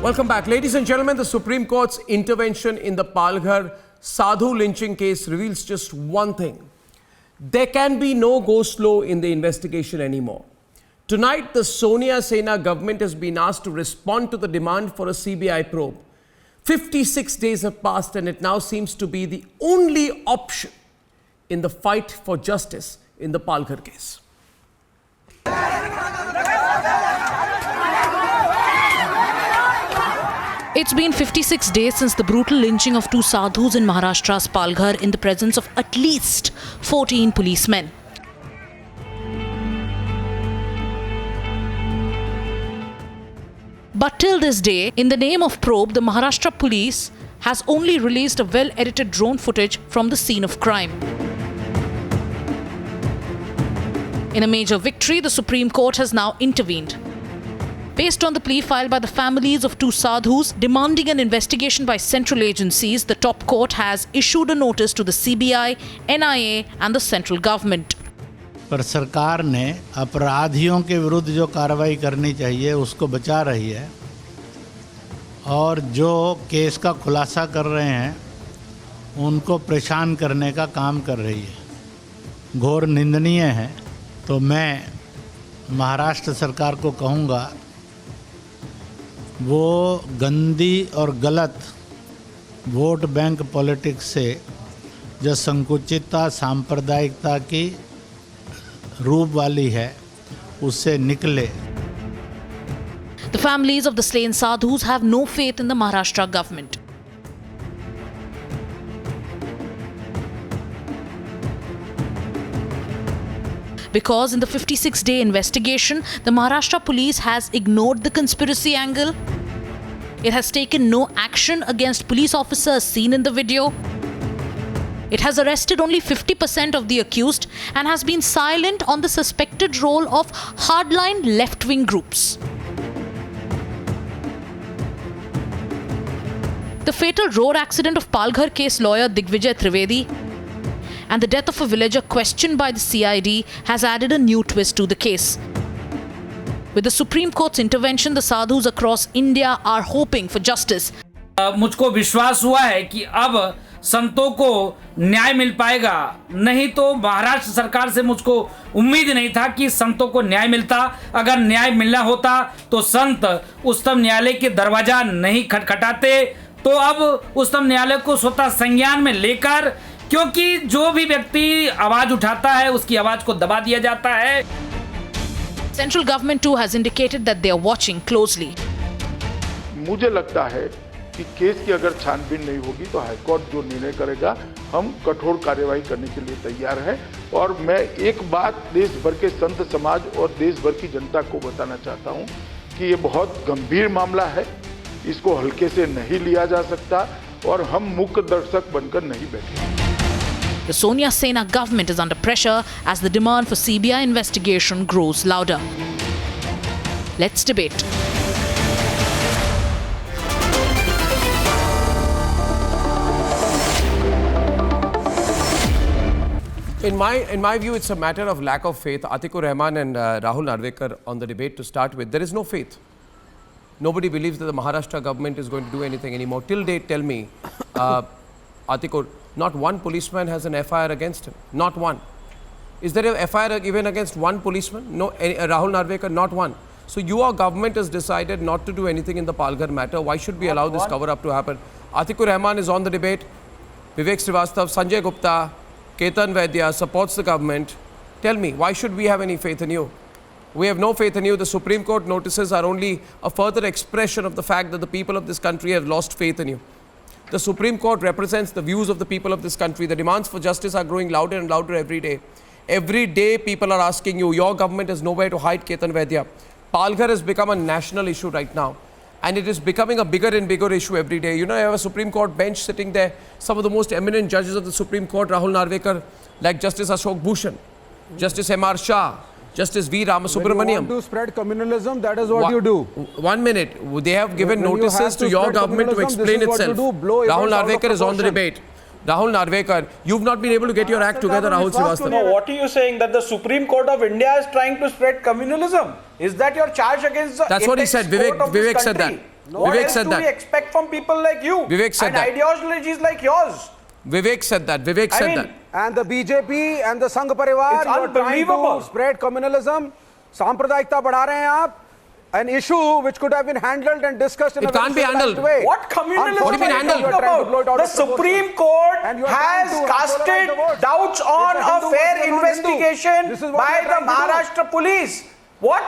Welcome back. Ladies and gentlemen, the Supreme Court's intervention in the Palghar Sadhu lynching case reveals just one thing. There can be no go slow in the investigation anymore. Tonight, the Sonia Sena government has been asked to respond to the demand for a CBI probe. 56 days have passed and it now seems to be the only option in the fight for justice in the Palghar case. It's been 56 days since the brutal lynching of two sadhus in Maharashtra's Palghar in the presence of at least 14 policemen. But till this day, in the name of probe, the Maharashtra police has only released a well-edited drone footage from the scene of crime. In a major victory, the Supreme Court has now intervened. Based on the plea filed by the families of two sadhus demanding an investigation by central agencies, the top court has issued a notice to the CBI, NIA and the central government. पर सरकार ने अपराधियों के विरुद्ध जो कार्रवाई करनी चाहिए उसको बचा रही है और जो केस का खुलासा कर रहे हैं उनको परेशान करने का काम कर रही है। घोर निंदनीय है। तो मैं महाराष्ट्र सरकार को कहूँगा वो गंदी और गलत वोट बैंक पॉलिटिक्स से जो संकुचितता सांप्रदायिकता की रूप वाली है उससे निकले। The families of the slain sadhus have no faith in the Maharashtra government. Because in the 56-day investigation, the Maharashtra police has ignored the conspiracy angle. It has taken no action against police officers seen in the video. It has arrested only 50% of the accused and has been silent on the suspected role of hardline left-wing groups. The fatal road accident of Palghar case lawyer Digvijay Trivedi and the death of a villager questioned by the CID has added a new twist to the case. With the Supreme Court's intervention, the sadhus across India are hoping for justice. मुझको विश्वास हुआ है कि अब संतों को न्याय मिल पाएगा। नहीं तो महाराष्ट्र सरकार से मुझको उम्मीद नहीं था कि संतों को न्याय मिलता। अगर न्याय मिलना होता तो संत उच्चतम न्यायालय के दरवाजा नहीं खटखटाते। तो अब उच्चतम न्यायालय को स्वतः संज्ञान में लेकर, क्योंकि जो भी व्यक्ति आवाज उठाता है उसकी आवाज को दबा दिया जाता है। Central government too has indicated that they are watching closely. मुझे लगता है कि केस की अगर छानबीन नहीं होगी तो हाईकोर्ट जो निर्णय करेगा हम कठोर कार्यवाही करने के लिए तैयार हैं। और मैं एक बात देश भर के संत समाज और देश भर की जनता को बताना चाहता हूं कि ये बहुत गंभीर मामला है। इसको हल्के से नहीं लिया जा सकता और हम मूक दर्शक बनकर नहीं बैठे। The Sonia Sena government is under pressure as the demand for CBI investigation grows louder. Let's debate. In my view, it's a matter of lack of faith. Atikur Rahman and Rahul Narvekar on the debate to start with. There is no faith. Nobody believes that the Maharashtra government is going to do anything anymore. Till date, tell me, Atikur, not one policeman has an FIR against him. Not one. Is there a FIR given against one policeman? No. Rahul Narvekar, not one. So your government has decided not to do anything in the Palghar matter. Why should we allow this cover-up to happen? Atikur Rahman is on the debate. Vivek Srivastav, Sanjay Gupta, Ketan Vaidya supports the government. Tell me, why should we have any faith in you? We have no faith in you. The Supreme Court notices are only a further expression of the fact that the people of this country have lost faith in you. The Supreme Court represents the views of the people of this country. The demands for justice are growing louder and louder every day. Every day people are asking you, your government has nowhere to hide, Ketan Vaidya. Palghar has become a national issue right now. And it is becoming a bigger and bigger issue every day. You know, you have a Supreme Court bench sitting there. Some of the most eminent judges of the Supreme Court, Rahul Narvekar, like Justice Ashok Bhushan, Justice M.R. Shah, Justice V. Ramasubramaniam. When you want to spread communalism, that is what you do. 1 minute. They have given notices to your government to explain itself. Rahul Narvekar is on the debate. Rahul Narvekar, you've not been able to get your act together, Rahul Srivastav. No, what are you saying? That the Supreme Court of India is trying to spread communalism? Is that your charge against the That's what he said. Vivek said that. What Vivek else said do that. we expect from people like you? Vivek said and that. ideologies like yours. Vivek said that. Vivek I said mean, that. And the BJP and the Sangh Parivar, It's you are trying unbelievable. to spread communalism. सांप्रदायिकता बढ़ा रहे हैं आप. An issue which could have been handled and discussed in It a very can't be civilized handled. way. What communalism What do you mean are you handled? talking about? The Supreme Court And you are trying has to casted polarize the vote. doubts on It's a a Hindu fair versus a non-Hindu. investigation This is what by you are the trying to do. Maharashtra police. What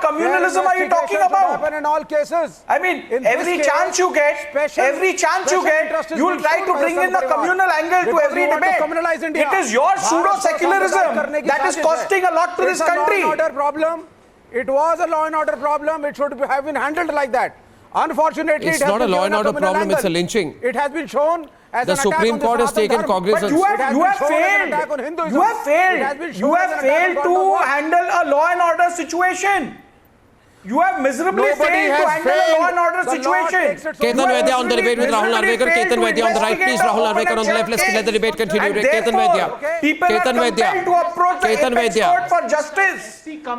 communalism are you talking Investigation should about? happen in all cases. I mean, In this every case, chance you get, special interest is you'll being try shown to by bring the in the Sangh Parivar. communal angle to Because every you want to debate. communalize India. It is your Bharat को pseudo-secularism सांप्रदायिक करने की that is साजिश है. costing a lot to this It's a law country. and order problem. It was a law and order problem. It should have been handled like that. Unfortunately, It's it has not a been law given and order communal problem, it's a angle. lynching. It has been shown as The an attack Supreme on the Court has Sanatana taken Dharma. cognizance. But you It has have been shown as an failed. attack on Hinduism. You have It has been failed. shown You as have an attack failed on to God of war. handle a law and order situation. You have miserably Nobody failed has to handle a failed. law and order The law situation. takes its own Ketan You have Vaidya on the debate with Rahul miserably Narvekar. failed Ketan to Vaidya on the right, investigate please. the Rahul open Narvekar on the and left. Let's shut let the case. debate continue. And Ketan therefore, Vaidya. people are Ketan Vaidya. compelled to approach the Ketan apex Vaidya. court for justice.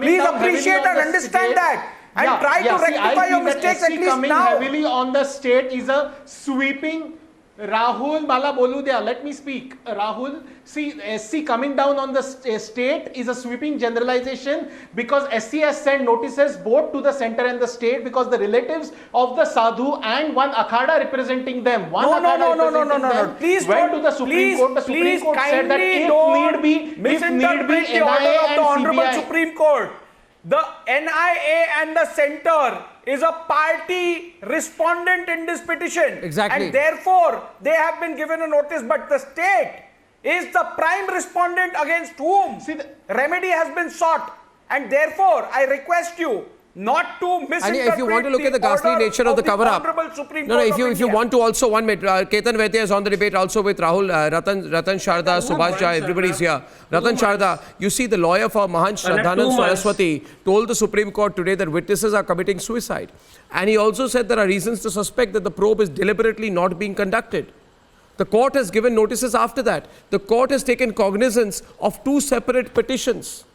Please appreciate and understand that. And try to rectify your mistakes at least coming now. heavily on the state is a sweeping. Rahul Mala Boludia, let me speak. Rahul, see, SC coming down on the state is a sweeping generalization because SC has sent notices both to the center and the state because the relatives of the sadhu and one akhada representing them, No. Please went don't- to the Supreme Court. The Supreme please Court said that kindly if don't need be, misinterpret the order NIA of the Honorable and CBI. Supreme Court. The NIA and the center is a party respondent in this petition. Exactly. And therefore, they have been given a notice, but the state is the prime respondent against whom remedy has been sought. And therefore, I request you not to And misinterpret if you want to look at the ghastly order nature of the cover-up, Honorable Supreme no, Court if of you India. want to also 1 minute, Ketan Vaidya is on the debate also with Rahul, Ratan Sharda, Subhash Jha, everybody's here. Ratan Sharda, you see the lawyer for Mahant Shraddhanand Saraswati told the Supreme Court today that witnesses are committing suicide. And he also said there are reasons to suspect that the probe is deliberately not being conducted. The court has given notices after that. The court has taken cognizance of 2 separate petitions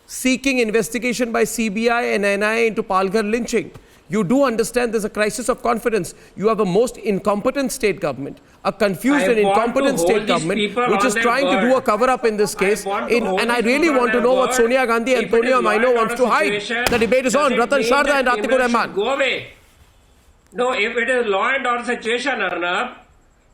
seeking investigation by CBI and NIA into Palghar lynching. You do understand there's a crisis of confidence. You have a most incompetent state government, a confused and incompetent state government, which is trying to do a cover-up in this case. And I really want to know what Sonia Gandhi and Antonio Maino wants to hide. The debate is on. Ratan Sharda and Atikur Rahman. Go away. No, if it is law and order situation, Arnab,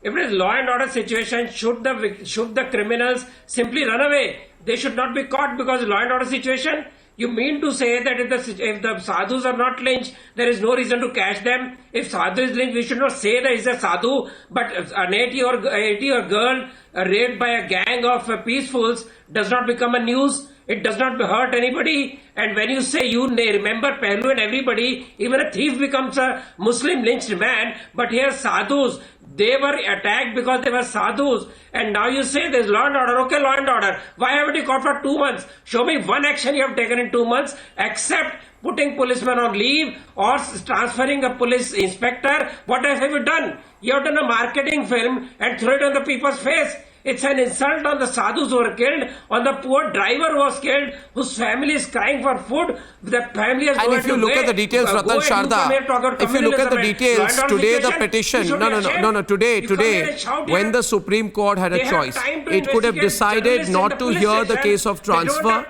if it is law and order situation, should the criminals simply run away? They should not be caught because law and order situation. You mean to say that if the sadhus are not lynched, there is no reason to catch them? If sadhu is lynched, we should not say that he's a sadhu, but an 80-year girl raped by a gang of peacefuls does not become a news. It does not hurt anybody. And when you say you remember Pehlu and everybody, even a thief becomes a Muslim lynched man. But here sadhus, they were attacked because they were sadhus. And now you say there's law and order. Okay, law and order. Why haven't you caught for 2 months? Show me one action you have taken in 2 months, except putting policemen on leave or transferring a police inspector. What else have you done? You have done a marketing film and throw it on the people's face. It's an insult on the sadhus who were killed, on the poor driver who was killed, whose family is crying for food. The family has And if you look at the details, Ratan Sharda, if you look at the details, today the petition, today, when the Supreme Court had a choice, it could have decided not to hear the case of transfer.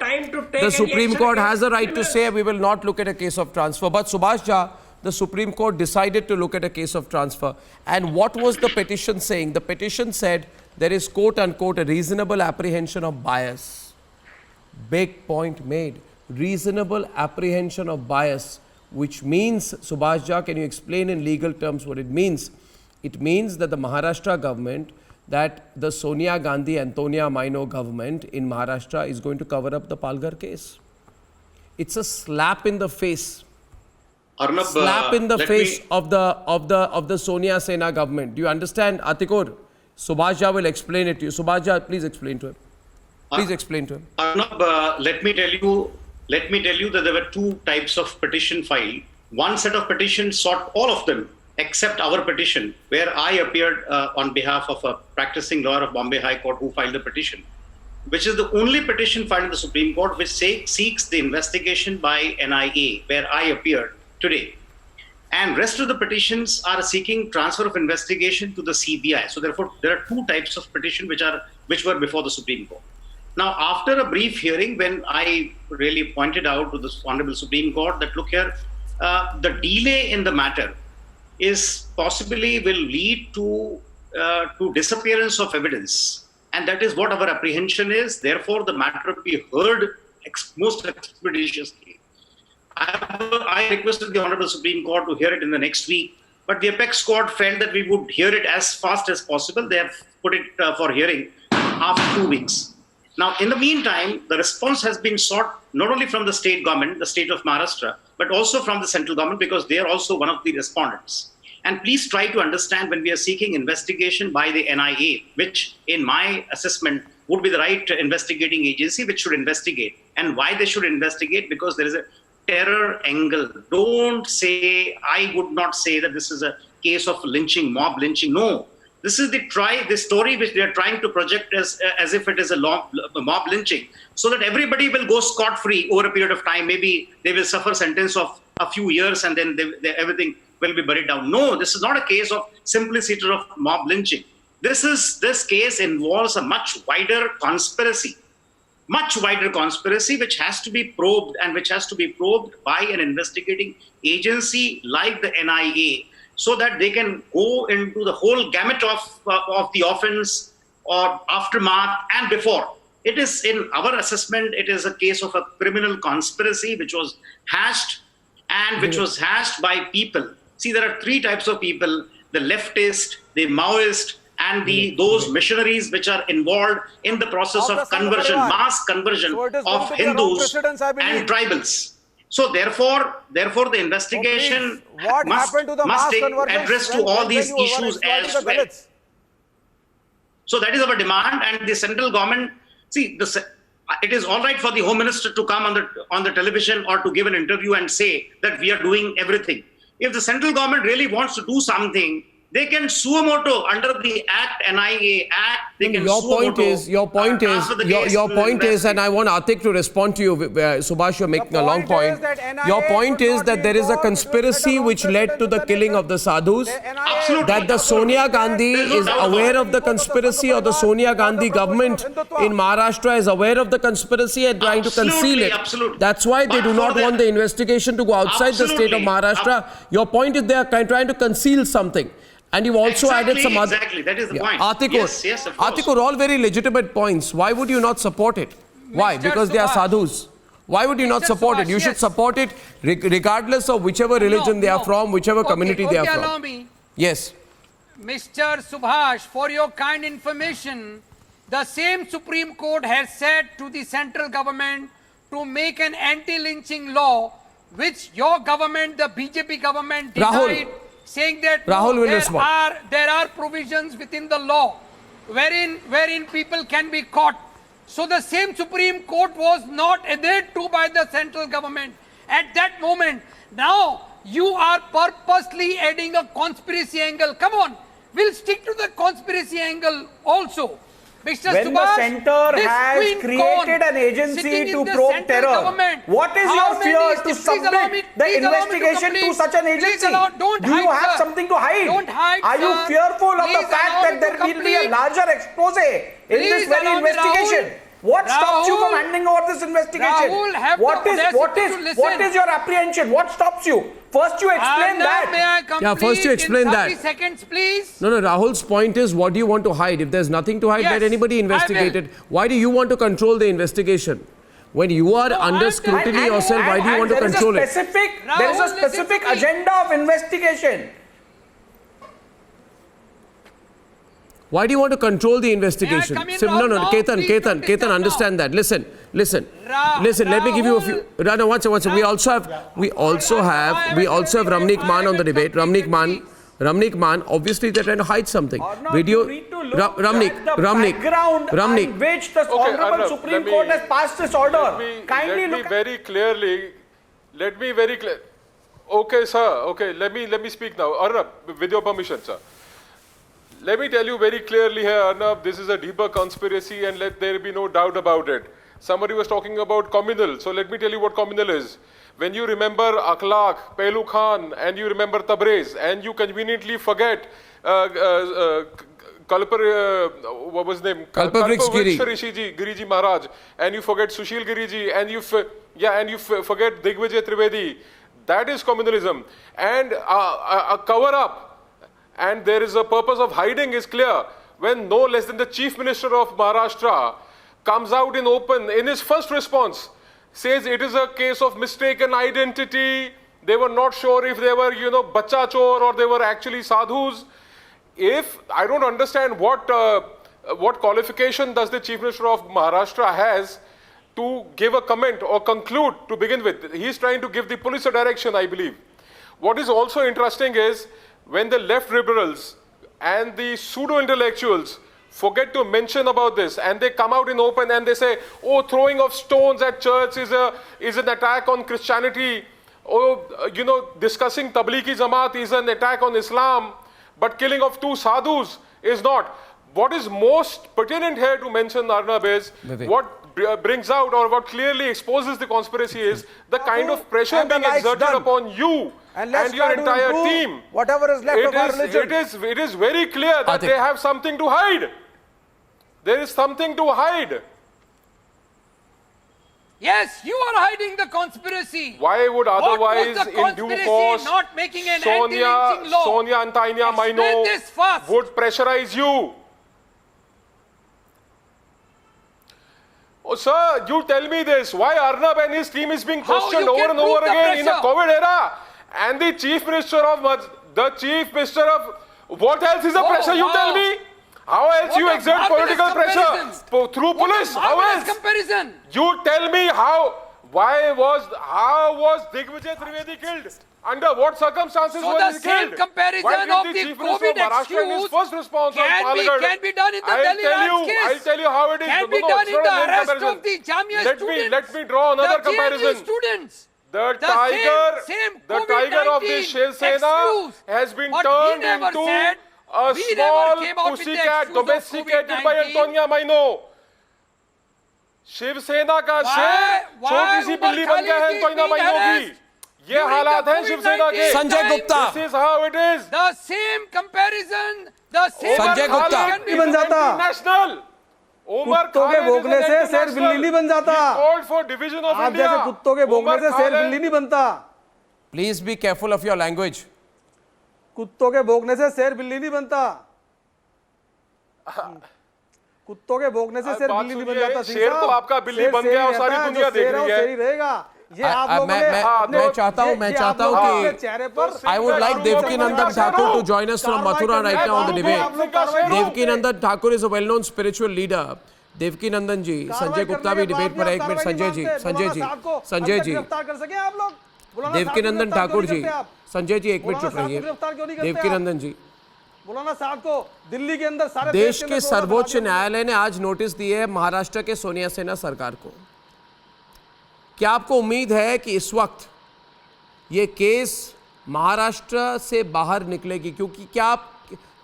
The Supreme Court has a right to say we will not look at a case of transfer. But Subhash Jha, the Supreme Court decided to look at a case of transfer. And what was the petition saying? The petition said there is quote-unquote a reasonable apprehension of bias. Big point made. Reasonable apprehension of bias, which means, Subhash Jha, can you explain in legal terms what it means? It means that the Maharashtra government, that the Sonia Gandhi, Antonia Maino government in Maharashtra is going to cover up the Palghar case. It's a slap in the face. Arnab, slap in the face of the Sonia Sena government. Do you understand, Atikur? Subhash Jha will explain it to you. Subhash Jha, please explain to him. Please explain to him. Arnab, let me tell you that there were 2 types of petition filed. One set of petitions sought all of them except our petition, where I appeared on behalf of a practicing lawyer of Bombay High Court who filed the petition, which is the only petition filed in the Supreme Court which seeks the investigation by NIA, where I appeared today. and rest of the petitions are seeking transfer of investigation to the CBI. So therefore, there are two types of petition which were before the Supreme Court. Now, after a brief hearing, when I really pointed out to the Honorable Supreme Court that, look here, the delay in the matter is possibly will lead to disappearance of evidence. And that is what our apprehension is. Therefore, the matter will be heard most expeditiously. I requested the Honorable Supreme Court to hear it in the next week, but the Apex Court felt that we would hear it as fast as possible. They have put it for hearing after 2 weeks. Now, in the meantime, the response has been sought not only from the state government, the state of Maharashtra, but also from the central government, because they are also one of the respondents. And please try to understand, when we are seeking investigation by the NIA, which in my assessment would be the right investigating agency which should investigate. And why they should investigate? Because there is a terror angle. Don't say, I would not say that this is a case of lynching, mob lynching. No. This is the story which they are trying to project as if it is a mob lynching, so that everybody will go scot-free over a period of time. Maybe they will suffer a sentence of a few years and then everything will be buried down. No, this is not a case of simplicity of mob lynching. This case involves a much wider conspiracy which has to be probed, and which has to be probed by an investigating agency like the NIA, so that they can go into the whole gamut of the offense or aftermath and before. It is, in our assessment, it is a case of a criminal conspiracy which was hashed, and which was hashed by people. See, there are three types of people: the leftist, the Maoist, and those missionaries which are involved in the process of conversion, mass conversion of Hindus and tribals. So therefore, the investigation must take address to all these issues as well. So that is our demand, and the central government, see, it is all right for the Home Minister to come on the television or to give an interview and say that we are doing everything. If the central government really wants to do something, they can suo moto under the Act, NIA Act. They can your point is, and I want Atik to respond to you. Subhash, you're making a long point. Your point is that there is a conspiracy which led to the killing of the sadhus. Absolutely. That the Sonia Gandhi is aware of the conspiracy, or the Sonia Gandhi government in Maharashtra is aware of the conspiracy and trying to conceal it. Absolutely. That's why they do not want the investigation to go outside the state of Maharashtra. Your point is they are trying to conceal something. And you've also added some other... Exactly, that is the point. Atikur, yes, of course. Atikur, all very legitimate points. Why would you not support it? Why? Because they are sadhus. Why would you not support it? You should support it regardless of whichever religion they are from, whichever community they are from. Allow me. Yes. Mr. Subhash, for your kind information, the same Supreme Court has said to the central government to make an anti-lynching law, which your government, the BJP government, denied. Saying that there are provisions within the law wherein people can be caught. So the same Supreme Court was not adhered to by the central government at that moment. Now you are purposely adding a conspiracy angle. Come on, we'll stick to the conspiracy angle also. Mr. When Subhash, the center has created an agency to probe terror, what is your fear to submit the investigation to such an agency? Do you have something to hide? Are you fearful of the fact that there will be a larger expose in this very investigation? What stops you from handing over this investigation? What is your apprehension? What stops you? First you explain that. First you explain that. 30 seconds, please. No, Rahul's point is, what do you want to hide? If there's nothing to hide, let anybody investigate it. Why do you want to control the investigation? When you are under scrutiny yourself, why do you want to control it? There is a specific agenda of investigation. Why do you want to control the investigation? Ketan, understand that. Listen. Let me give you a few. We also have Ramnik Mann on the debate. Ramnik Mann, obviously they're trying to hide something. Video. Ramnik. Which the Honorable Supreme Court has passed this order. Kindly look very clearly. Let me very clear. Okay, sir. Okay, let me speak now. Arnab, with your permission, sir. Let me tell you very clearly here, Arnab, this is a deeper conspiracy, and let there be no doubt about it. Somebody was talking about communal, so let me tell you what communal is. when you remember Akhlaq, Pehlu Khan, and you remember Tabriz, and you conveniently forget what was his name? Kalpavriksha Giriji Maharaj, and you forget Sushil Giriji, and you forget Digvijay Trivedi. That is communalism, and a cover up, and there is a purpose of hiding is clear when no less than the Chief Minister of Maharashtra comes out in open in his first response, says it is a case of mistaken identity. They were not sure if they were, bacha chor or they were actually sadhus. If I don't understand what qualification does the Chief Minister of Maharashtra has to give a comment or conclude to begin with. He's trying to give the police a direction, I believe. What is also interesting is when the left liberals and the pseudo-intellectuals forget to mention about this and they come out in open and they say, oh, throwing of stones at church is an attack on Christianity. Oh, discussing Tablighi Jamaat is an attack on Islam. But killing of two sadhus is not. What is most pertinent here to mention, Arnab, is what brings out or what clearly exposes the conspiracy is the kind of pressure being exerted upon you and your entire team. Whatever is left of our religion. It is very clear that they have something to hide. There is something to hide. Yes, you are hiding the conspiracy. Why would otherwise, in due course, not making an anti-lynching law? Sonia Antainia Maino would pressurize you. Oh, sir, you tell me this. Why Arnab and his team is being questioned over and over again in a COVID era? And the Chief Minister of what else is the pressure? You tell me. How else you exert political pressure? Through police? How else? Comparison. You tell me how was Digvijay Trivedi killed? Under what circumstances was he killed? So the same comparison of the COVID excuse can be done in the Delhi riots case. I'll tell you how it is. Can be done in the arrest of the Jamia students. Let me draw another comparison. Students. The tiger of the Shiv Sena has been turned into a small pussycat domesticated by Antonia Maino. Shiv Sena का शेर छोटी सी बिल्ली बन गया है Antonia Maino की. ये हालात हैं शिव सेना के. Sanjay Gupta. This is how it is. The same comparison. The same. Sanjay Gupta. नहीं बन जाता. National. कुत्तों के भौंकने से शेर बिल्ली नहीं बन जाता. Called for division of आप India. जैसे कुत्तों के भौंकने से शेर बिल्ली नहीं बनता. Please be careful of your language. कुत्तों के भौंकने से शेर बिल्ली नहीं बनता. कुत्तों के भौंकने से शेर बिल्ली नहीं बन जाता. शेर तो आपका बिल्ली बन गया और सारी दुनिया देख रही है. शेर ही रहेगा. ये आप लोगों ने मैं चाहता हूं कि चेहरे पर I would like Devkinandan Thakur to join us from Mathura right now on the debate. Devkinandan Thakur is a well-known spiritual leader. Devkinandan ji, Sanjay Gupta भी debate पर है. एक minute Sanjay ji Devkinandan Thakur जी, संजय जी एक मिनट चुप रहिए. Devkinandan जी, बुलाना साहब को. दिल्ली के अंदर सारे देश के सर्वोच्च न्यायालय ने आज नोटिस दिए है महाराष्ट्र के सोनिया सेना सरकार को. क्या आपको उम्मीद है कि इस वक्त ये केस महाराष्ट्र से बाहर निकलेगी? क्योंकि क्या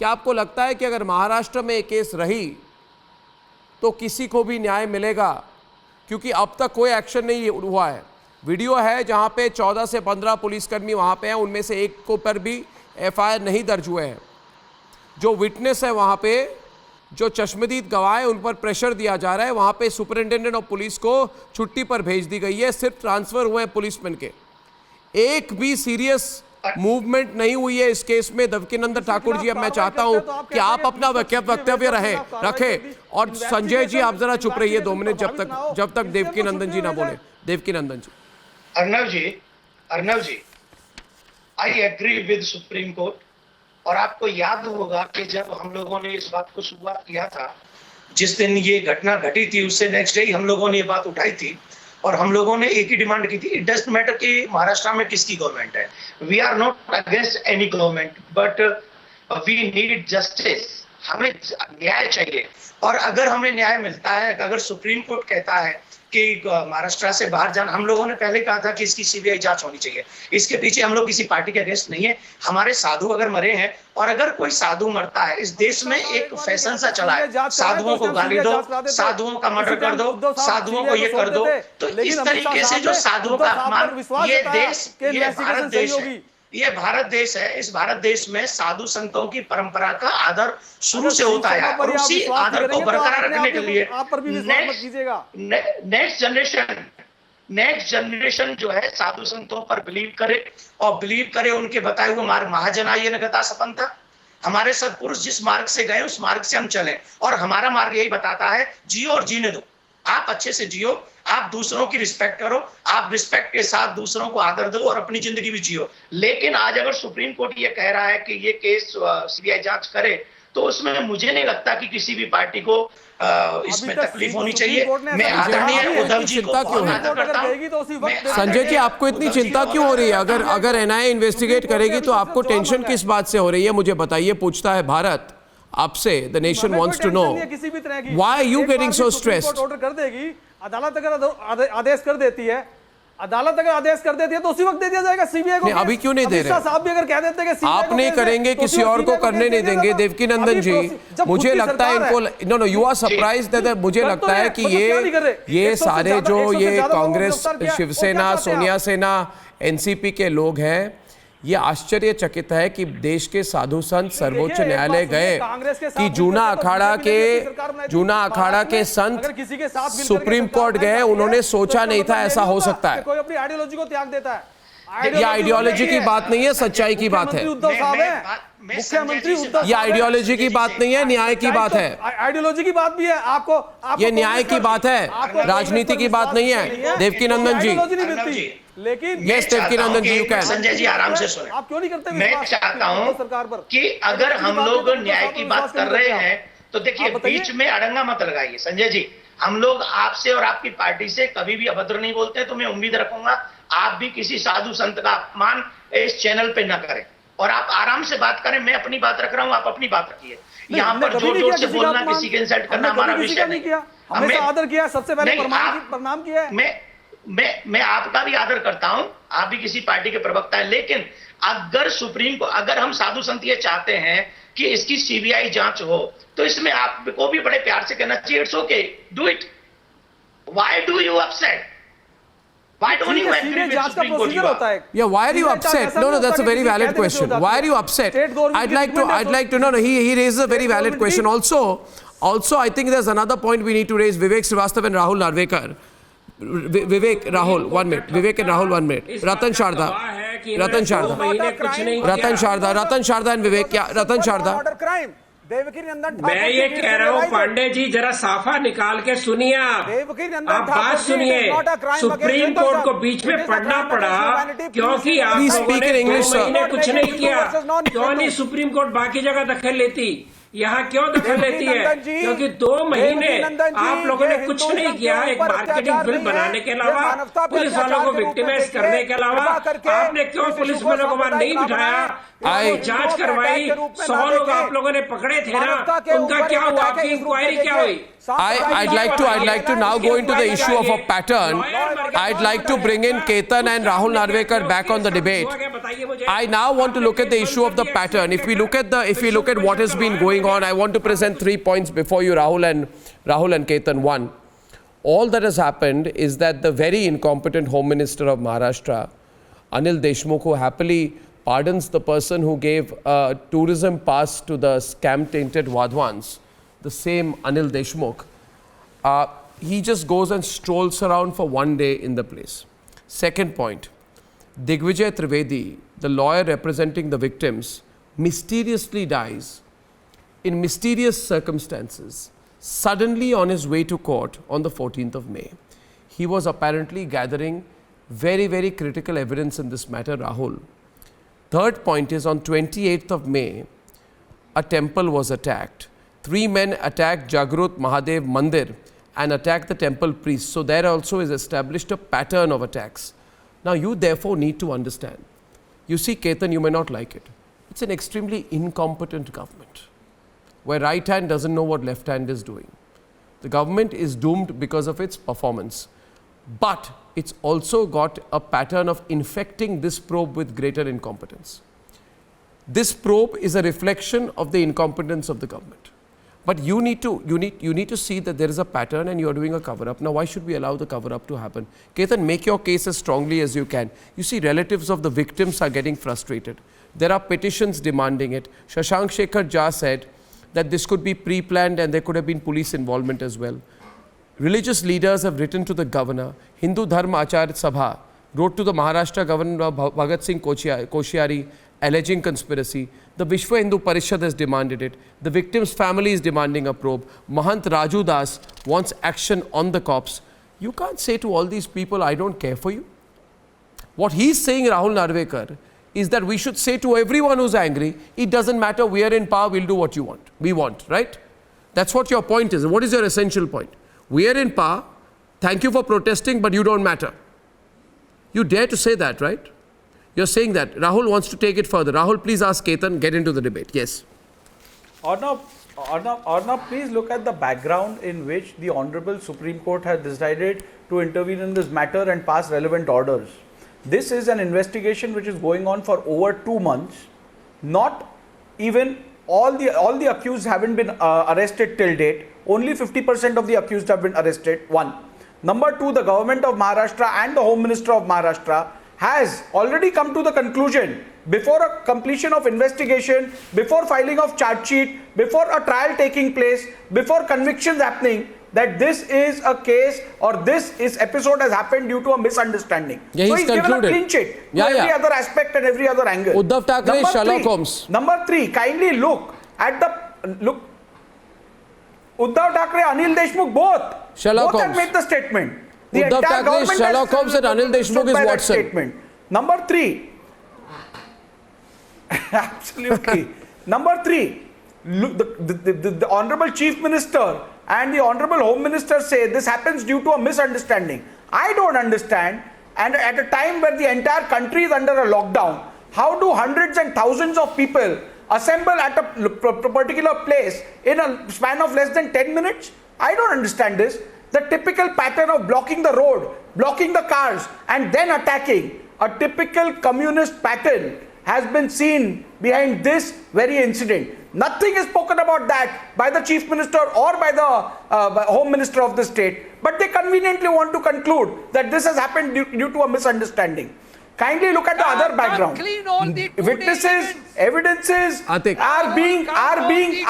आपको लगता है कि अगर महाराष्ट्र में ये केस रही तो किसी को भी न्याय मिलेगा? क्योंकि अब तक कोई एक्शन नहीं हुआ है. वीडियो है जहां पे 14 से 15 पुलिसकर्मी वहां पे हैं, उनमें से एक को पर भी एफआईआर नहीं दर्ज हुए हैं. जो विटनेस है वहां पे, जो चश्मदीद गवाह है, उन पर प्रेशर दिया जा रहा है. वहां पे सुपरिंटेंडेंट ऑफ पुलिस को छुट्टी पर भेज दी गई है. सिर्फ ट्रांसफर हुए हैं पुलिसमैन के. एक भी सीरियस मूवमेंट नहीं हुई है इस केस में. देवकीनंदन ठाकुर जी, अब मैं चाहता हूं कि आप अपना वक्तव्य रखें. और संजय जी, आप जरा चुप रहिए 2 मिनट जब तक देवकीनंदन जी ना बोले. Devkinandan ji. Arnav ji, I agree with supreme court. और आपको याद होगा कि जब हम लोगों ने इस बात को शुरुआत किया था, जिस दिन ये घटना घटी थी उससे नेक्स्ट डे हम लोगों ने ये बात उठाई थी और हम लोगों ने एक ही डिमांड की थी. इट डजंट मैटर कि महाराष्ट्र में किसकी गवर्नमेंट है. We are not against any government, but we need justice हमें न्याय चाहिए, और अगर हमें न्याय मिलता है, अगर सुप्रीम कोर्ट कहता है कि महाराष्ट्र से बाहर जाना, हम लोगों ने पहले कहा था कि इसकी सीबीआई जांच होनी चाहिए, इसके पीछे हम लोग किसी पार्टी के अगेंस्ट नहीं है। हमारे साधु अगर मरे हैं, और अगर कोई साधु मरता है, इस देश में एक फैशन सा चला है, साधुओं को गाली दो, साधुओं का मर्डर कर दो, साधुओं को ये कर दो, तो इस तरीके से जो साधुओं का अपमान, ये देश, ये भारत देश है, ये भारत देश है। इस भारत देश में साधु संतों की परंपरा का आदर शुरू से होता है, और उसी आदर को बरकरार रखने के लिए नेक्स्ट जनरेशन जो है साधु संतों पर बिलीव करे, और बिलीव करे उनके बताए हुए मार्ग। महाजनाय न गता सपन था, हमारे सत्पुरुष जिस मार्ग से गए उस मार्ग से हम चलें, और हमारा मार्ग यही बताता है, जियो और जीने दो। आप अच्छे से जियो, आप दूसरों की रिस्पेक्ट करो, आप रिस्पेक्ट के साथ दूसरों को आदर दो, और अपनी जिंदगी भी जियो। लेकिन आज अगर सुप्रीम कोर्ट ये कह रहा है कि ये केस सीबीआई जांच करे, तो उसमें मुझे नहीं लगता कि किसी भी पार्टी को इसमें तकलीफ होनी चाहिए। मैं आदरणीय उद्धव जी को आदर करता हूं। संजय जी, आपको इतनी चिंता क्यों हो रही है? अगर एनआईए इन्वेस्टिगेट करेगी तो आपको टेंशन किस बात से हो रही है, मुझे बताइए। पूछता है भारत आपसे, the nation wants to know why are you getting so stressed. Order कर देगी, अदालत अगर आदेश कर देती है, अदालत अगर आदेश कर देती है तो उसी वक्त दे दिया जाएगा सीबीआई को। अभी क्यों नहीं दे रहे? साहब भी अगर कह देते हैं कि आप नहीं करेंगे, किसी और को करने नहीं देंगे। देवकी नंदन जी, मुझे लगता है इनको know you are surprise that, मुझे लगता है कि ये सारे जो ये कांग्रेस, शिवसेना, सोनिया सेना, एनसीपी के लोग हैं, ये आश्चर्यचकित है कि देश के साधु संत सर्वोच्च न्यायालय गए कि जूना अखाड़ा के संत सुप्रीम कोर्ट गए। उन्होंने सोचा नहीं था ऐसा हो सकता है। कोई अपनी आइडियोलॉजी को त्याग देता है। ये आइडियोलॉजी की बात नहीं है, सच्चाई की बात है। मुख्यमंत्री ये आइडियोलॉजी की बात नहीं है, न्याय की बात है। आइडियोलॉजी की बात भी है। आपको ये न्याय की बात है, राजनीति की बात नहीं है। देवकी नंदन जी, लेकिन yes Devki Nandan ji, you can. Sanjay ji आराम से सुने। आप क्यों नहीं करते? मैं चाहता हूं सरकार पर कि अगर हम लोग न्याय की बात कर रहे हैं तो देखिए, बीच में अड़ंगा मत लगाइए। संजय जी, हम लोग आपसे और आपकी पार्टी से कभी भी अभद्र नहीं बोलते, तो मैं उम्मीद रखूंगा आप भी किसी साधु संत का अपमान इस चैनल पे न करें, और आप आराम से बात करें। मैं अपनी बात रख रहा हूं, आप अपनी बात रखिए। यहाँ पर जोर जोर से बोलना, किसी के इंसल्ट करना हमारा विषय नहीं। हमने आदर किया, सबसे पहले प्रणाम किया है। मैं आपका भी आदर करता हूं, आप भी किसी पार्टी के प्रवक्ता हैं, लेकिन अगर सुप्रीम को, अगर हम साधु संत ये चाहते हैं कि इसकी सीबीआई जांच हो, तो इसमें आपको भी बड़े प्यार से कहना चाहिए, it's okay, do it. Why do you upset? Why don't you agree with Supreme Court? Yeah, why are you upset? No, that's a very valid question. Why are you upset? I'd like to know. He raises a very valid question. Also, I think there's another point we need to raise. Vivek Srivastava and Rahul Narvekar. Vivek, Rahul, 1 minute. Vivek and Rahul, 1 minute. Ratan Sharda and Vivek. Yeah, Ratan Sharda. मैं ये कह रहा हूँ पांडे जी, जरा साफा निकाल के सुनिए। आप बात सुनिए। सुप्रीम कोर्ट को बीच में पढ़ना पड़ा क्योंकि आप लोगों ने 2 महीने कुछ नहीं किया। क्यों नहीं सुप्रीम कोर्ट बाकी जगह दखल लेती, यहाँ क्यों दखल लेती है? क्योंकि 2 महीने आप लोगों ने कुछ नहीं किया। एक मार्केटिंग फिल्म बनाने के अलावा, पुलिस वालों को विक्टिमाइज करने के अलावा, आपने क्यों पुलिस वालों को वहां नहीं बिठाया? जांच करवाई, 100 लोग आप लोगों ने पकड़े थे ना, उनका क्या हुआ? आपकी इंक्वायरी क्या हुई? I'd like to now go into the issue of a pattern. I'd like to bring in Ketan and Rahul Narvekar back on the debate. I now want to look at the issue of the pattern. If we look at what has been going on, I want to present 3 points before you, Rahul and Ketan. 1, all that has happened is that the very incompetent Home Minister of Maharashtra, Anil Deshmukh, who happily pardons the person who gave a tourism pass to the scam-tainted Wadhwans, the same Anil Deshmukh, he just goes and strolls around for 1 day in the place. Second point, Digvijay Trivedi, the lawyer representing the victims, mysteriously dies in mysterious circumstances, suddenly on his way to court on the 14th of May. He was apparently gathering very, very critical evidence in this matter, Rahul. Third point is, on 28th of May, a temple was attacked. 3 men attacked Jagrut Mahadev Mandir and attacked the temple priests. So there also is established a pattern of attacks. Now you therefore need to understand. You see, Ketan, you may not like it. It's an extremely incompetent government. where right hand doesn't know what left hand is doing. The government is doomed because of its performance. But it's also got a pattern of infecting this probe with greater incompetence. This probe is a reflection of the incompetence of the government. But you need to see that there is a pattern and you are doing a cover-up. Now, why should we allow the cover-up to happen? Ketan, make your case as strongly as you can. You see, relatives of the victims are getting frustrated. There are petitions demanding it. Shashank Shekhar Jha said that this could be pre-planned and there could have been police involvement as well. Religious leaders have written to the governor. Hindu Dharma Acharya Sabha wrote to the Maharashtra Governor Bhagat Singh Koshyari alleging conspiracy. The Vishwa Hindu Parishad has demanded it. The victim's family is demanding a probe. Mahant Raju Das wants action on the cops. You can't say to all these people, I don't care for you. What he's saying, Rahul Narvekar, is that we should say to everyone who's angry, it doesn't matter, we are in power, we'll do what you want. We want, right? That's what your point is. What is your essential point? We are in power, thank you for protesting, but you don't matter. You dare to say that, right? You're saying that. Rahul wants to take it further. Rahul, please ask Ketan, get into the debate. Yes. Arnab, please look at the background in which the Honorable Supreme Court has decided to intervene in this matter and pass relevant orders. This is an investigation which is going on for over 2 months. Not even all the accused haven't been arrested till date. Only 50% of the accused have been arrested. One. Number two, the government of Maharashtra and the Home Minister of Maharashtra has already come to the conclusion before a completion of investigation, before filing of charge sheet, before a trial taking place, before convictions happening, that this is a case or this episode has happened due to a misunderstanding. Yeah, so he's given a clean sheet to every other aspect and every other angle. Uddhav Thackeray, Sherlock Holmes. Number three, kindly look at Uddhav Thackeray, Anil Deshmukh, both have made the statement. Uddhav Thackeray, Sherlock Holmes and Anil Deshmukh is Watson. Statement. Number three, absolutely. Number three, look, the Honorable Chief Minister and the Honorable Home Minister say this happens due to a misunderstanding. I don't understand, and at a time where the entire country is under a lockdown, how do hundreds and thousands of people assemble at a particular place in a span of less than 10 minutes? I don't understand this. The typical pattern of blocking the road, blocking the cars and then attacking, a typical communist pattern has been seen behind this very incident. Nothing is spoken about that by the Chief Minister or by the Home Minister of the state, but they conveniently want to conclude that this has happened due to a misunderstanding. Kindly look at the other background. Witnesses, evidences are being threatened,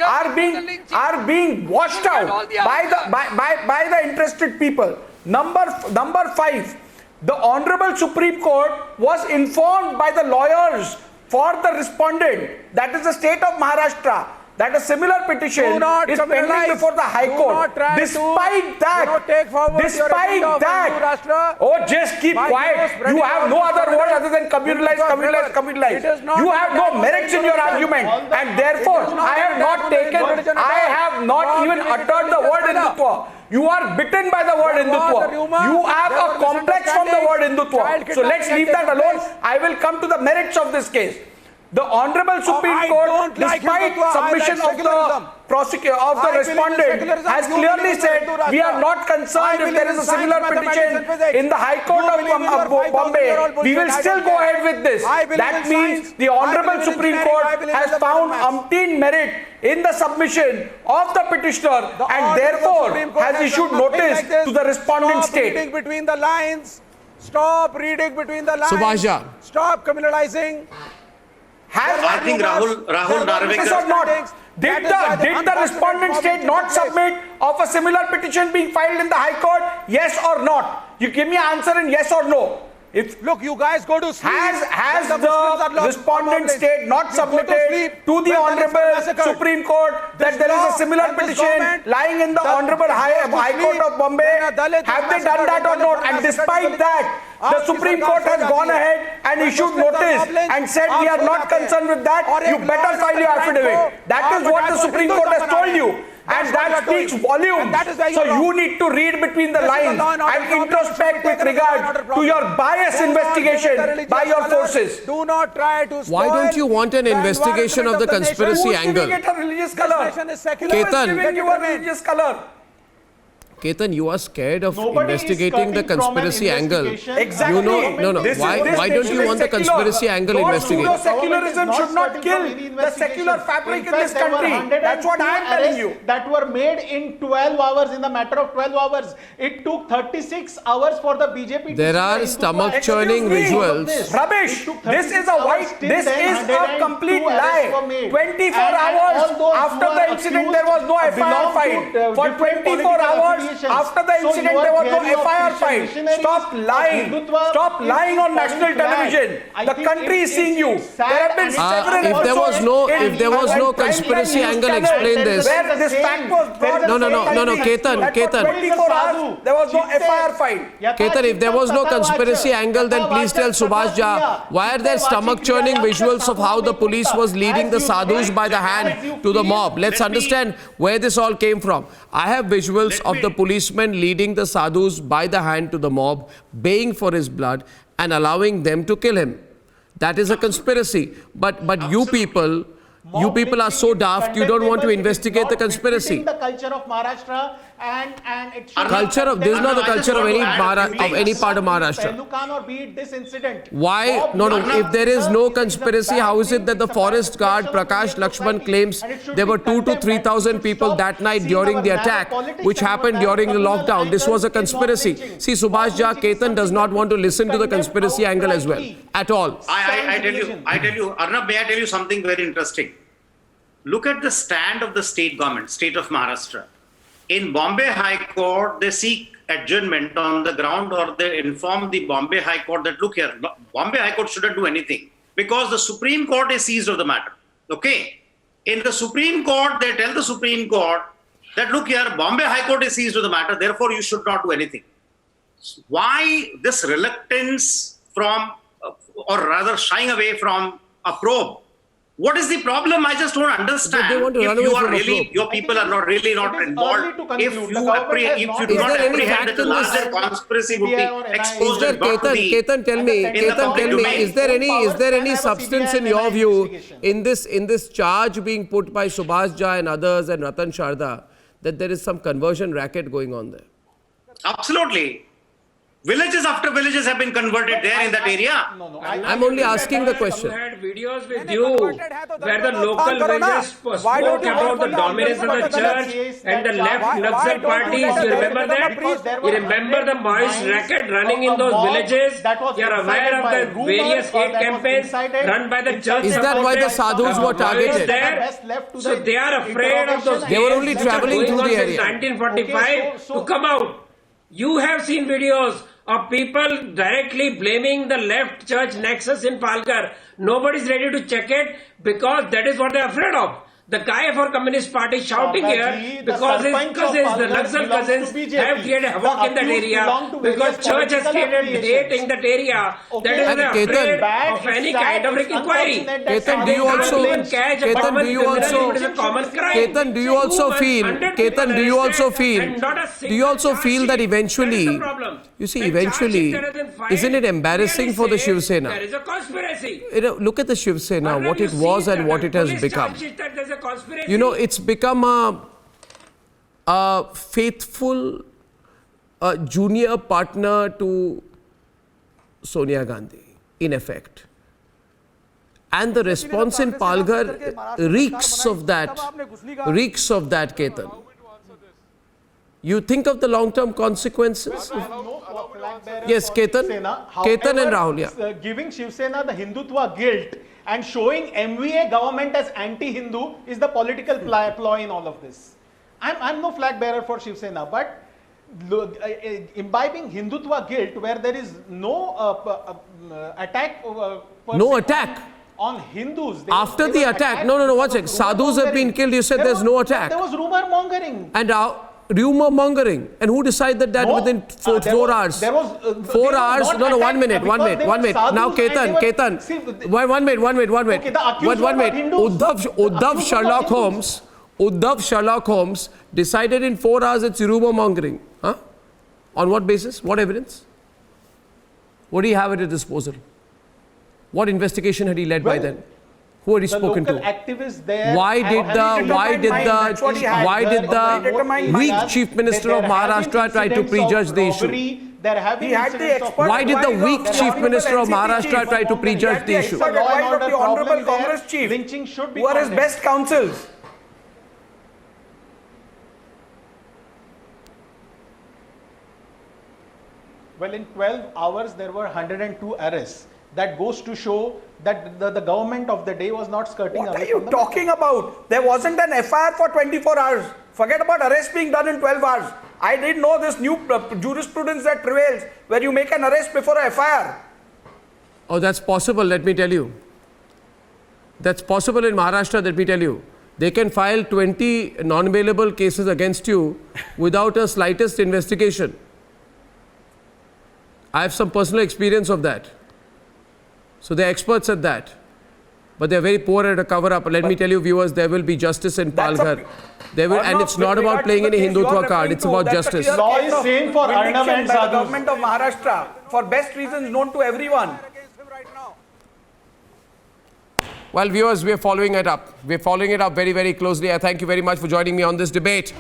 are being washed out by the interested people. Number 5, the Honorable Supreme Court was informed by the lawyers for the respondent, that is the state of Maharashtra, that a similar petition is pending before the High Court. Despite that, oh, just keep quiet. You have no other word other than communalize. You have no merits in your argument, and therefore I have not even uttered the word Hindutva. You are bitten by the word Hindutva. You have a complex from the word Hindutva. So let's leave that alone. I will come to the merits of this case. The Honorable Supreme Court, despite submission of the prosecutor of the respondent, has clearly said we are not concerned if there is a similar petition in the High Court of Bombay. We will still go ahead with this. That means the Honorable Supreme Court has found umpteen merit in the submission of the petitioner and therefore has issued notice to the respondent state. Stop reading between the lines. Stop reading between the lines. Subhasha. Stop criminalizing. I think Rahul Narvekar. Did the respondent state not submit of a similar petition being filed in the High Court? Yes or not? You give me an answer in yes or no. Look, you guys go to sleep. Has the respondent state not submitted to the Honorable Supreme Court that there is a similar petition lying in the Honorable High Court of Bombay? Have they done that or not? And despite that, the Supreme Court has gone ahead and issued notice and said we are not concerned with that. You better file your affidavit. That is what the Supreme Court has told you. And that speaks volumes. So you need to read between the lines and introspect with regard to your bias investigation by your forces. Do not try to Why don't you want an investigation of the conspiracy angle? Who is giving it a religious color? Ketan. Who is giving you a religious color? Ketan, you are scared of Nobody is investigating the skirting from an conspiracy angle. investigation. Exactly. You know, no. Why don't you want the conspiracy angle investigated? Pseudo-secularism should not kill the secular fabric in this country. That's what I am telling you. That were made in 12 hours, in the matter of 12 hours. It took 36 hours for the BJP to There are stomach-churning visuals. Rubbish. This is a complete lie. 24 hours after the incident, there was no FIR filed. For 24 hours after the incident, there was no FIR filed. Stop lying. Stop lying on national television. The country is seeing you. There have been several. If there was no conspiracy angle, explain this. Where this fact was brought. No, Ketan. 24 hours, there was no FIR filed. Ketan, if there was no conspiracy angle, then please tell Subhash Jha, why are there stomach-churning visuals of how the police was leading the sadhus by the hand to the mob? Let's understand where this all came from. I have visuals of the policemen leading the sadhus by the hand to the mob, baying for his blood and allowing them to kill him. That is a conspiracy. But you people are so daft, you don't want to investigate the conspiracy. The culture of Maharashtra and it should This is not the culture of any part of Maharashtra. Pelukan or be it this incident. Why? No. If there is no conspiracy, how is it that the forest guard Prakash Lakshman claims there were 2,000 to 3,000 people that night during the attack, which happened during the lockdown? This was a conspiracy. See, Subhash Jha, Ketan does not want to listen to the conspiracy angle as well, at all. I tell you, Arnab, may I tell you something very interesting? Look at the stand of the state government, state of Maharashtra. In Bombay High Court, they seek adjournment on the ground, or they inform the Bombay High Court that, look here, Bombay High Court shouldn't do anything because the Supreme Court is seized of the matter. Okay? In the Supreme Court, they tell the Supreme Court that, look here, Bombay High Court is seized of the matter, therefore you should not do anything. Why this reluctance from, or rather shying away from a probe? What is the problem? I just don't understand. They want to run away from a probe. Your people are not involved. If you do not apprehend that the larger conspiracy would be exposed and brought to the Ketan, tell me, is there any substance in your view in this charge being put by Subhash Jha and others and Ratan Sharda that there is some conversion racket going on there? Absolutely. Villages after villages have been converted there in that area. I'm only asking the question. You had videos with you where the local villagers spoke about the dominance of the church and the left Naxal parties. You remember that? You remember the Maoist racket running in those villages? You are aware of the various hate campaigns run by the church. Is that why the sadhus were targeted? So they are afraid of those. They were only traveling through the area. 1945 to come out. You have seen videos of people directly blaming the left church nexus in Palghar. Nobody's ready to check it because that is what they're afraid of. The guy for Communist Party shouting here because his cousins, the Naxal cousins, have created havoc in that area because church has created hate in that area. That is why afraid of any kind of inquiry. Ketan, do you also feel that eventually, you see, isn't it embarrassing for the Shiv Sena? There is a conspiracy. Look at the Shiv Sena, what it was and what it has become. You know, it's become a faithful junior partner to Sonia Gandhi, in effect. And the response in Palghar reeks of that, Ketan. You think of the long-term consequences? Yes, Ketan and Rahul, yeah. Giving Shiv Sena the Hindutva guilt and showing MVA government as anti-Hindu is the political ploy in all of this. I'm no flag bearer for Shiv Sena, but imbibing Hindutva guilt where there is no attack. No attack on Hindus. After the attack, no, watch it. Sadhus have been killed. You said there's no attack. There was rumor mongering. And rumor mongering. And who decided that within 4 hours? There was 4 hours. No, 1 minute. Now, Ketan. One minute. Uddhav Sherlock Holmes Uddhav Sherlock Holmes decided in 4 hours it's rumor mongering. Huh? On what basis? What evidence? What do you have at his disposal? What investigation had he led by then? Who had he spoken to? Activists there. Why did the weak Chief Minister of Maharashtra try to prejudge the issue? Why did the weak Chief Minister of Maharashtra try to prejudge the issue? The Honorable Congress Chief, who are his best counsels. Well, in 12 hours, there were 102 arrests. That goes to show that the government of the day was not skirting away. What are you talking about? There wasn't an FIR for 24 hours. Forget about arrest being done in 12 hours. I didn't know this new jurisprudence that prevails, where you make an arrest before a FIR. Oh, that's possible, let me tell you. That's possible in Maharashtra, let me tell you. They can file 20 non-bailable cases against you without a slightest investigation. I have some personal experience of that. So they're experts at that. But they're very poor at a cover-up. Let me tell you, viewers, there will be justice in Palghar. There will, and it's not about playing any Hindutva card, it's about justice. The law is same for Arnav and Sadhu. The government of Maharashtra, for best reasons known to everyone. Well, viewers, we're following it up. We're following it up very, very closely. I thank you very much for joining me on this debate.